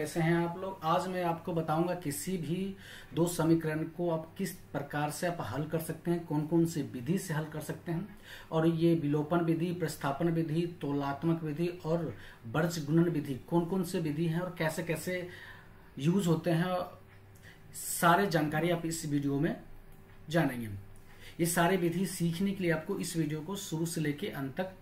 कैसे हैं आप लोग। आज मैं आपको बताऊंगा किसी भी दो समीकरण को आप किस प्रकार से आप हल कर सकते हैं, कौन कौन सी विधि से हल कर सकते हैं। और ये विलोपन विधि, प्रतिस्थापन विधि, तुलनात्मक विधि और वर्जगुणन विधि कौन कौन से विधि हैं और कैसे कैसे यूज होते हैं, सारे जानकारी आप इस वीडियो में जानेंगे। ये सारी विधि सीखने के लिए आपको इस वीडियो को शुरू से लेके अंत तक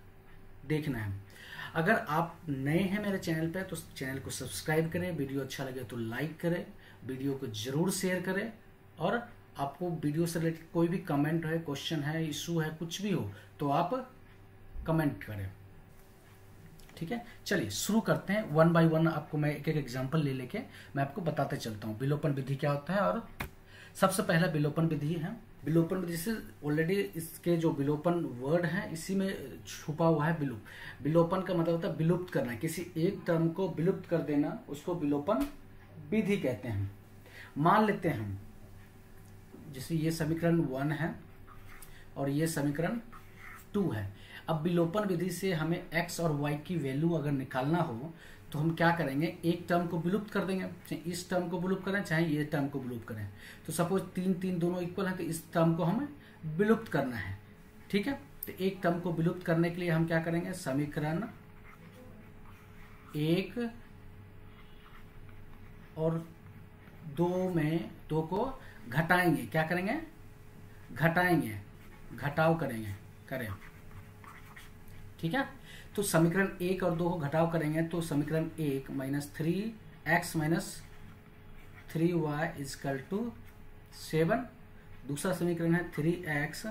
देखना है। अगर आप नए हैं मेरे चैनल पे तो चैनल को सब्सक्राइब करें, वीडियो अच्छा लगे तो लाइक करें, वीडियो को जरूर शेयर करें। और आपको वीडियो से रिलेटेड कोई भी कमेंट है, क्वेश्चन है, इशू है, कुछ भी हो तो आप कमेंट करें। ठीक है, चलिए शुरू करते हैं। वन बाय वन आपको मैं एक एक एग्जांपल ले लेके मैं आपको बताते चलता हूँ विलोपन विधि क्या होता है। और सबसे पहला विलोपन विधि है। विलोपन विधि से ऑलरेडी इसके जो विलोपन वर्ड है इसी में छुपा हुआ है विलुप्त। विलोपन का मतलब होता है विलुप्त करना, किसी एक टर्म को विलुप्त कर देना, उसको विलोपन विधि कहते हैं। मान लेते हैं हम जैसे ये समीकरण 1 है और ये समीकरण 2 है। अब विलोपन विधि से हमें x और y की वैल्यू अगर निकालना हो तो हम क्या करेंगे, एक टर्म को विलुप्त कर देंगे, चाहे इस टर्म को विलुप्त करें चाहे ये टर्म को विलुप्त करें। तो सपोज 3 दोनों इक्वल है तो इस टर्म को हमें विलुप्त करना है। ठीक है, तो एक टर्म को विलुप्त करने के लिए हम क्या करेंगे, समीकरण 1 और 2 में 2 को घटाएंगे। क्या करेंगे, घटाएंगे, घटाव करें। ठीक है, तो समीकरण 1 और 2 को घटाव करेंगे तो समीकरण 1 -3x - 3y = 7। दूसरा समीकरण है 3x -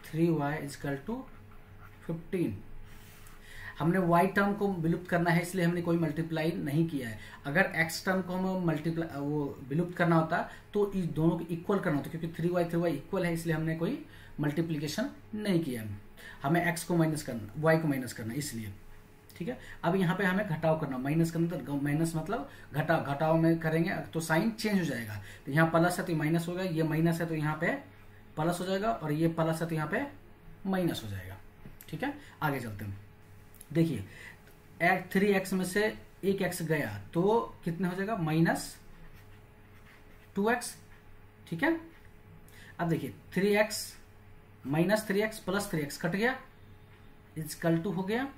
3y = 15। हमने y टर्म को विलुप्त करना है इसलिए हमने कोई मल्टीप्लाई नहीं किया है। अगर x टर्म को हम विलुप्त करना होता तो इस दोनों को इक्वल करना होता, क्योंकि 3y इक्वल है इसलिए हमने कोई मल्टीप्लीकेशन नहीं किया। हमें x को माइनस करना, y को माइनस करना इसलिए। ठीक है, अब यहाँ पे हमें घटाव करना, माइनस करना, तो माइनस मतलब घटाव में करेंगे तो साइन चेंज हो जाएगा। तो यहाँ प्लस है तो माइनस होगा, ये माइनस है तो यहाँ पे प्लस हो जाएगा, और ये प्लस है तो यहाँ पे माइनस हो जाएगा। ठीक है, आगे चलते हैं। देखिए 3x में से एक x गया तो कितने हो जाएगा, -2x। ठीक है, अब देखिए 3x -3x + 3x कट गया, = हो गया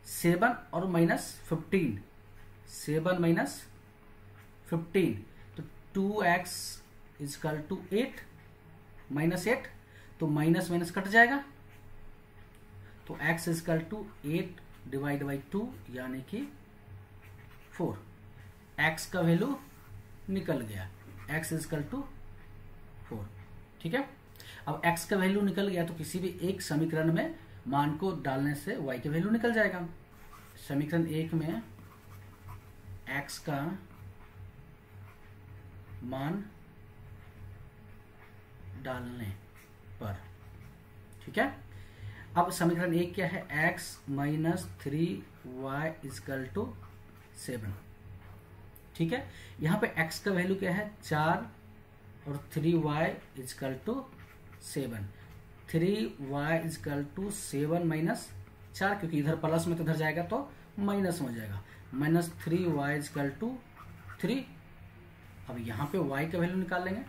7 और -15, 7 - 15 तो 2x = 8, -8 तो माइनस कट जाएगा तो x = 8 / 2 यानी कि 4। x का वैल्यू निकल गया, x = 4। ठीक है, अब x का वैल्यू निकल गया तो किसी भी एक समीकरण में मान को डालने से y का वैल्यू निकल जाएगा। समीकरण 1 में x का मान डालने पर, ठीक है। अब समीकरण 1 क्या है, x - 3y = 7। ठीक है, यहाँ पे x का वैल्यू क्या है, 4 और 3y = 7। 3y = 7 - 4, क्योंकि इधर प्लस में तो इधर जाएगा तो माइनस में हो जाएगा, -3y = 3। अब यहाँ पे y का वैल्यू निकाल लेंगे,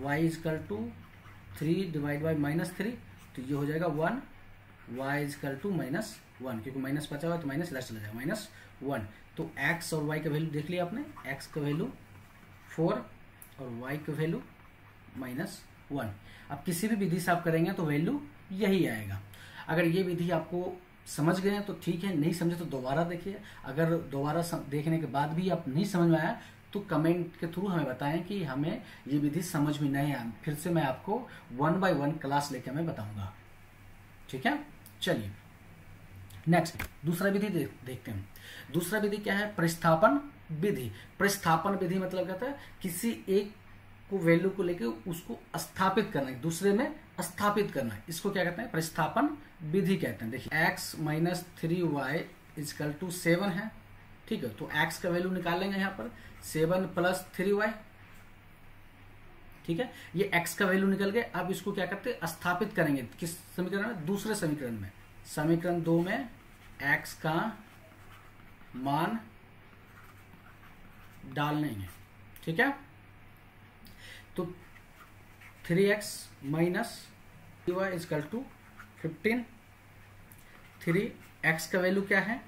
y = 3 / -3 तो ये हो जाएगा 1, y = -1, क्योंकि माइनस बचा हुआ तो माइनस इधर चला जाएगा, -1। तो x और y का वैल्यू देख लिया आपने, x का वैल्यू 4 और y का वैल्यू -1। अब किसी भी विधि से आप करेंगे तो वैल्यू यही आएगा। अगर ये विधि आपको समझ गए हैं तो ठीक है, नहीं समझे तो दोबारा देखिए। अगर दोबारा देखने के बाद भी आप नहीं समझ में आया तो कमेंट के थ्रू हमें बताएं कि हमें ये विधि समझ में नहीं आया, फिर से मैं आपको 1 बाय 1 क्लास लेके मैं बताऊंगा। ठीक है, चलिए नेक्स्ट दूसरा विधि देखते हैं। दूसरा विधि क्या है, प्रतिस्थापन विधि। प्रतिस्थापन विधि मतलब कहता है किसी एक को वैल्यू को लेके उसको स्थापित करना, दूसरे में स्थापित करना, इसको क्या कहते हैं, प्रतिस्थापन विधि कहते हैं। देखिए x - 3y = 7 है। ठीक है, तो x का वैल्यू निकाल लेंगे यहाँ पर, 7 + 3y। ठीक है, ये x का वैल्यू निकल गया। अब इसको क्या करते हैं, स्थापित करेंगे किस समीकरण में, दूसरे समीकरण में। समीकरण 2 में x का मान डालने हैं, ठीक है। तो 3x minus 3y is equal to 15। 3x का वैल्यू क्या है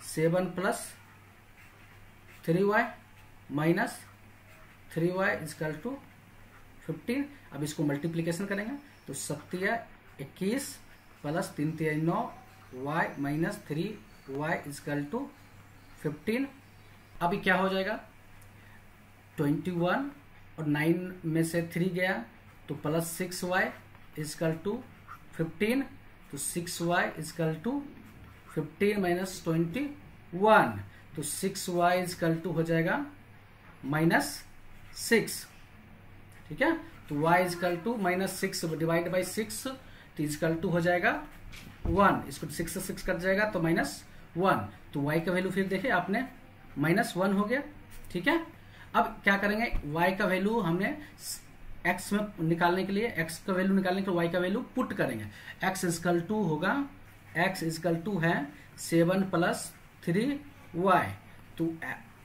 7 plus 3y minus 3y is equal to 15। अब इसको मल्टीप्लीकेशन करेंगे तो 7 21 plus 3 3 9 y minus 3y is equal to 15। अभी क्या हो जाएगा 21 और 9 में से 3 गया तो प्लस 6y इजकल टू 15। तो 6y इजकल टू 15 माइनस 21 तो 6y इजकल टू हो जाएगा -6, ठीक है। तो y is equal to -6 divide by 6 तो इजकल टू हो जाएगा 1। इसको 6 से 6 कट जाएगा तो -1। तो y का वैल्यू फिर देखिए आपने -1 हो गया, ठीक है। अब क्या करेंगे y का वैल्यू हमने x में निकालने के लिए x का वैल्यू निकालने के लिए y का वैल्यू पुट करेंगे। x इजकल टू होगा x इजकल टू है 7 प्लस 3y तो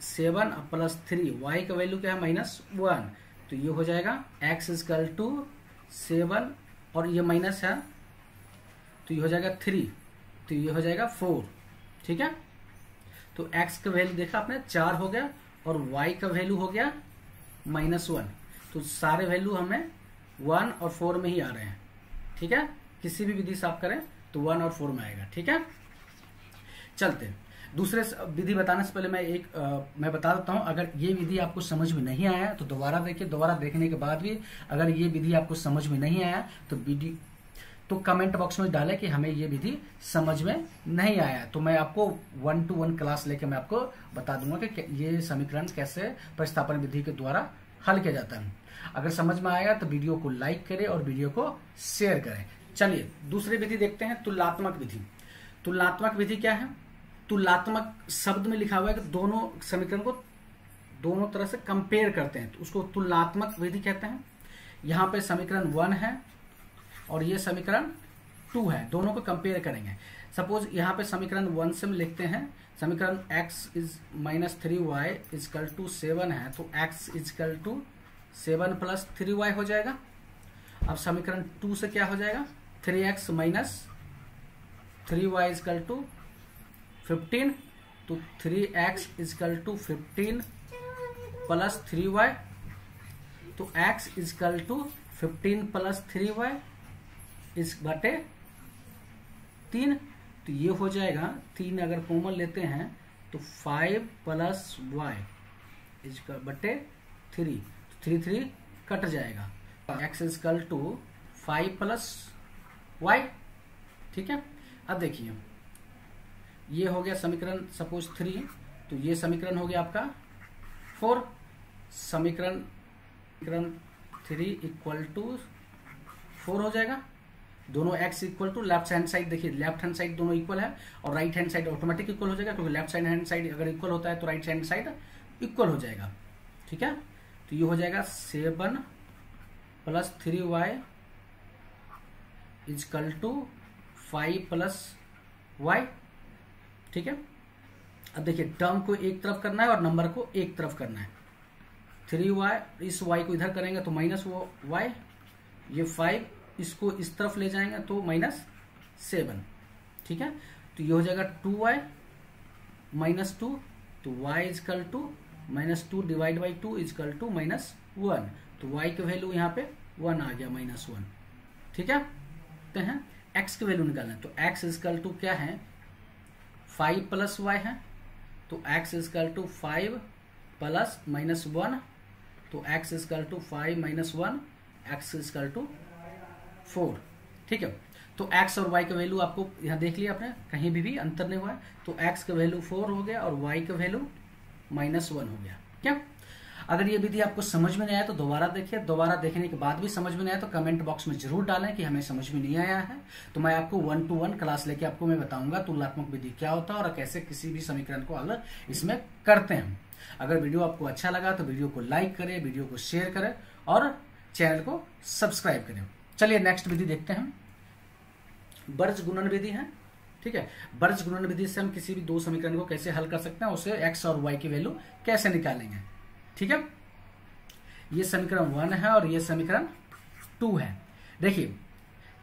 7 प्लस 3y का वैल्यू क्या है -1 तो ये हो जाएगा x इजकल टू 7 और ये माइनस है तो ये हो जाएगा 3 तो ये हो जाएगा 4, ठीक है। तो x का वैल्यू देखा आपने 4 हो गया और y का वैल्यू हो गया -1। तो सारे वैल्यू हमें 1 और 4 में ही आ रहे हैं, ठीक है। किसी भी विधि से आप करें तो 1 और 4 में आएगा, ठीक है। चलते दूसरे विधि बताने से पहले मैं बता देता हूं, अगर ये विधि आपको समझ में नहीं आया तो दोबारा देखिए। दोबारा देखने के बाद भी अगर ये विधि आपको समझ में नहीं आया तो कमेंट बॉक्स में डालें कि हमें ये विधि समझ में नहीं आया। तो मैं आपको 1-to-1 क्लास लेके मैं आपको बता दूंगा कि ये समीकरण कैसे प्रतिस्थापन विधि के द्वारा हल किया जाता है। अगर समझ में आया तो वीडियो को लाइक करें और वीडियो को शेयर करें। चलिए दूसरी विधि देखते हैं, तुलनात्मक विधि। तुलनात्मक विधि क्या है? तुलनात्मक शब्द में लिखा हुआ है कि दोनों समीकरण को दोनों तरह से कंपेयर करते हैं तो उसको तुलनात्मक विधि कहते हैं। यहाँ पे समीकरण 1 है और ये समीकरण 2 है, दोनों को कंपेयर करेंगे। सपोज यहाँ पे समीकरण 1 से हम लिखते हैं समीकरण x is -3y is equal to 7 है तो x is equal to 7 plus 3y हो जाएगा। अब समीकरण 2 से क्या हो जाएगा 3x minus 3y is equal to 15 तो 3x is equal to 15 plus 3y तो x is equal to 15 plus 3y इस बटे 3 तो ये हो जाएगा 3 अगर कॉमन लेते हैं तो 5 प्लस y इसका बटे 3 3 कट जाएगा। x is equal to 5 plus y, ठीक है। अब देखिए ये हो गया समीकरण सपोज 3 तो ये समीकरण हो गया आपका 4। समीकरण 3 इक्वल टू 4 हो जाएगा। दोनों x equal to left hand side, देखिए लेफ्ट हैंड साइड दोनों इक्वल है और right hand side automatic equal हो जाएगा क्योंकि लेफ्ट हैंड साइड अगर इक्वल होता है तो राइट हैंड साइड इक्वल हो जाएगा, ठीक है। तो ये हो जाएगा 7 plus 3y is equal to 5 plus y, ठीक है। अब देखिए टर्म को एक तरफ करना है और नंबर को एक तरफ करना है। 3y इस y को इधर करेंगे तो माइनस वो y, ये 5 इसको इस तरफ ले जाएंगे तो -7, ठीक है। तो ये हो जाएगा 2y -2 तो y is equal to -2 divide by 2 is equal to -1 तो y की वैल्यू यहाँ पे 1 आ गया -1, ठीक है। तो हैं x की वैल्यू निकालना है तो x इजकल टू क्या है 5 प्लस y है तो x इजकल टू 5 प्लस -1 तो x is equal to 5 -1 x is equal to 4, ठीक है। तो x और y का वैल्यू आपको यहाँ देख लिया आपने, कहीं भी अंतर नहीं हुआ है। तो x का वैल्यू 4 हो गया और y का वैल्यू -1 हो गया, क्या। अगर ये विधि आपको समझ में नहीं आया तो दोबारा देखिए। दोबारा देखने के बाद भी समझ में नहीं आया तो कमेंट बॉक्स में जरूर डालें कि हमें समझ में नहीं आया है। तो मैं आपको 1-to-1 क्लास लेके आपको मैं बताऊंगा तुलनात्मक विधि क्या होता है और कैसे किसी भी समीकरण को हल इसमें करते हैं। अगर वीडियो आपको अच्छा लगा तो वीडियो को लाइक करें, वीडियो को शेयर करें और चैनल को सब्सक्राइब करें। चलिए नेक्स्ट विधि देखते हैं, वर्ज गुणन विधि है, ठीक है। बीजगुणन विधि से हम किसी भी दो समीकरण को कैसे हल कर सकते हैं, उसे एक्स और वाई की वैल्यू कैसे निकालेंगे, ठीक है। ये समीकरण 1 है और ये समीकरण 2 है। देखिए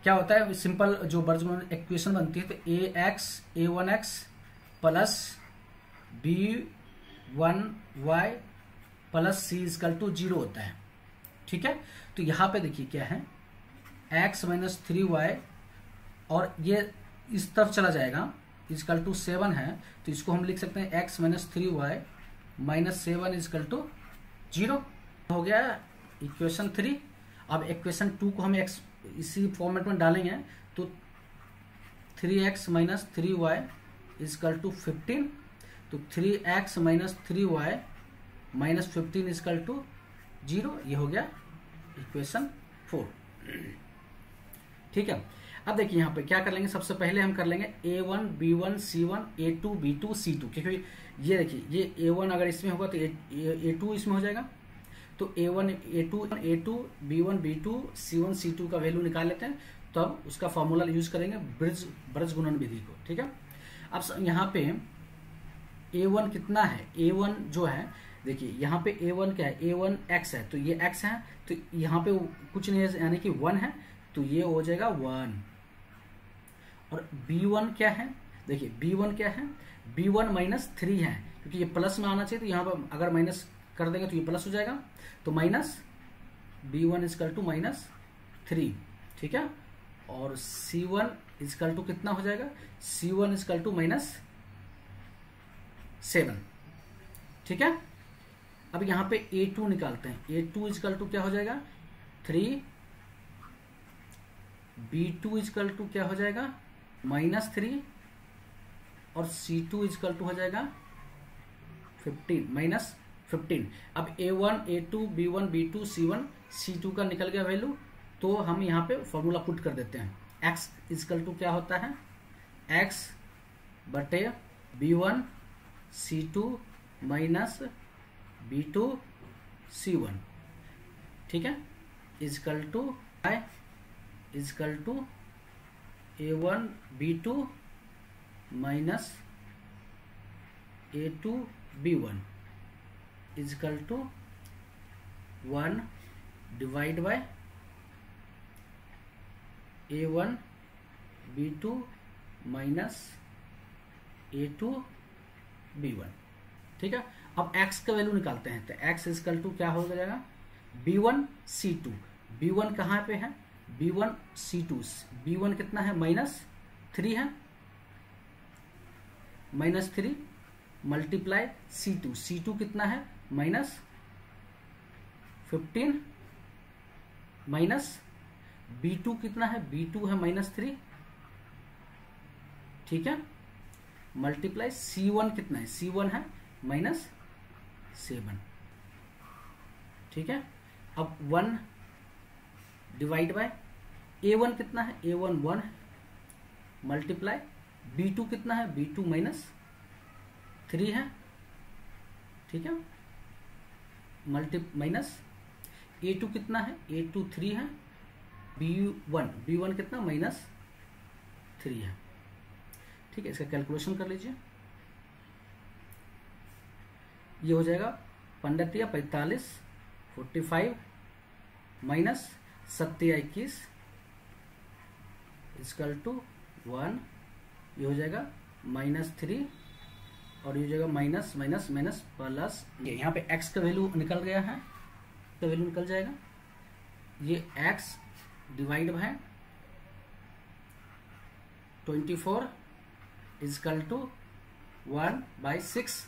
क्या होता है, सिंपल जो बीजगुणन इक्वेशन बनती है, तो a1x plus b1y plus c equal to 0 होता है, ठीक है। तो यहां पे देखिए क्या है, x माइनस 3y और ये इस तरफ चला जाएगा, इक्वल टू 7 है, तो इसको हम लिख सकते हैं x minus 3y minus 7 equal to 0 हो गया इक्वेशन 3। अब इक्वेशन 2 को हम x इसी फॉर्मेट में डालेंगे, तो 3x minus 3y equal to 15, तो 3x minus 3y minus 15 equal to 0, ये हो गया इक्वेशन 4, ठीक है। अब देखिए यहाँ पे क्या कर लेंगे, सबसे पहले हम कर लेंगे a1 b1 c1 a2 b2 c2, क्योंकि ये देखिए ये a1 अगर इसमें होगा तो a2 इसमें हो जाएगा, तो a1 a2 b1 b2 c1 c2 का वैल्यू निकाल लेते हैं, तो अब उसका फॉर्मूला यूज करेंगे बीजगुणन विधि को, ठीक है। अब यहाँ पे a1 कितना है, a1 जो है देखिए यहाँ पे a1 क्या है, a1 x है, तो ये x है, तो यहाँ पे कुछ नहीं है यानी कि 1 है, तो ये हो जाएगा 1। और b1 क्या है, देखिए b1 क्या है, b1 माइनस 3 है, क्योंकि ये प्लस में आना चाहिए, तो यहाँ पर अगर माइनस कर देंगे तो ये प्लस हो जाएगा, तो minus b1 equal to minus 3, ठीक है। और c1 इक्वल टू कितना हो जाएगा, c1 इक्वल टू माइनस 7, ठीक है। अब यहाँ पे a2 निकालते हैं, a2 इक्वल टू क्या हो जाएगा 3, b2 इक्वल टू क्या हो जाएगा माइनस 3, और c2 इक्वल टू हो जाएगा 15 माइनस 15। अब a1 a2 b1 b2 c1 c2 का निकल गया वैल्यू, तो हम यहाँ पे फॉर्मूला पुट कर देते हैं, x इक्वल टू क्या होता है x बटे b1 c2 minus b2 c1, ठीक है, equal to i equal to a1 b2 minus a2 b1 equal to 1 divide by a1 b2 minus a2 b1, ठीक है। अब x का वैल्यू निकालते हैं, तो x इक्वल टू क्या हो जाएगा b1 c2, b1 कहाँ पे है b1 c2, b1 कितना है माइनस 3 है, माइनस 3 मल्टीप्लाई c2, c2 कितना है माइनस 15 माइनस b2 कितना है, b2 है माइनस 3, ठीक है, मल्टीप्लाई c1 कितना है, c1 है माइनस 7, ठीक है। अब 1 डिवाइड बाय a1 कितना है, a1 1 है, मल्टीप्लाई b2 कितना है, b2 माइनस 3 है, ठीक है, माइनस a2 कितना है, a2 3 है, b1 कितना माइनस 3 है, ठीक है। इसका कैलकुलेशन कर लीजिए, ये हो जाएगा 15 या 45 45 माइनस 7 या 21 इक्वल टू 1, ये हो जाएगा माइनस 3, और ये हो जाएगा माइनस माइनस माइनस प्लस, ये यहाँ पे x का वैल्यू निकल गया है, तो वैल्यू निकल जाएगा, ये x divide by 24 equal to 1/6।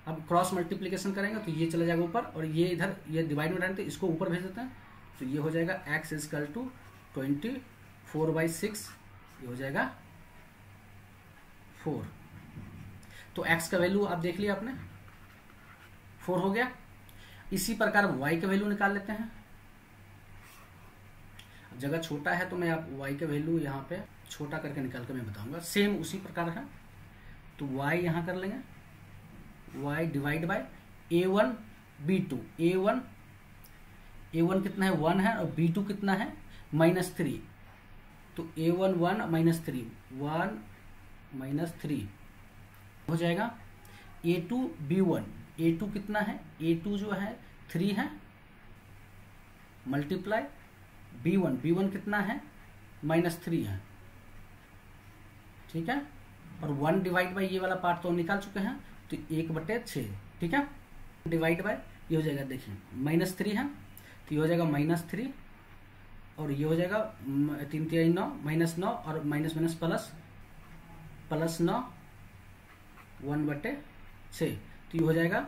अब क्रॉस मल्टीप्लिकेशन करेंगे तो ये चला जाएगा ऊपर, और ये इधर ये डिवाइड में डालते हैं, इसको ऊपर भेज देते हैं, तो ये हो जाएगा x इक्वल टू 24/6, ये हो जाएगा 4। तो x का वैल्यू आप देख लिया आपने 4 हो गया। इसी प्रकार y का वैल्यू निकाल लेते हैं, जगह छोटा है तो मैं आप y का वैल्यू यहाँ पे छोटा करके निकाल कर मैं बताऊंगा, सेम उसी प्रकार है, तो y यहाँ कर लेंगे, y divide by a1 b2, a1 कितना है 1 है, और b2 कितना है माइनस 3, तो a1 1 माइनस 3 1 -3 हो जाएगा। A2 B1, A2 कितना है, A2 जो है 3 है, मल्टीप्लाई B1 कितना है, -3 है, ठीक है। और 1 डिवाइड बाई ये वाला पार्ट तो निकाल चुके हैं, तो 1/6, ठीक है। डिवाइड बाय ये हो जाएगा, देखिए -3 है तो ये हो जाएगा -3, और ये हो जाएगा 3 3 9 -9 और माइनस प्लस 9 1/6, तो ये हो जाएगा,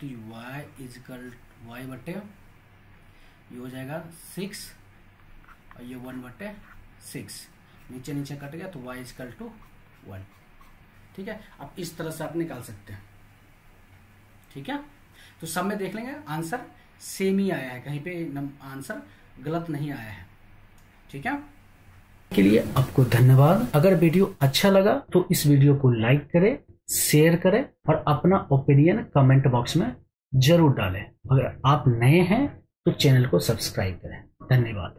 तो y इजकल y/, ये हो जाएगा 6 और ये 1/6, नीचे नीचे कट गया तो y इजकल टू 1, ठीक है। अब इस तरह से आप निकाल सकते हैं, ठीक है। तो सब में देख लेंगे आंसर सेम ही आया है, कहीं पे आंसर गलत नहीं आया है, ठीक है। के लिए आपको धन्यवाद। अगर वीडियो अच्छा लगा तो इस वीडियो को लाइक करें, शेयर करें और अपना ओपिनियन कमेंट बॉक्स में जरूर डालें। अगर आप नए हैं तो चैनल को सब्सक्राइब करें। धन्यवाद।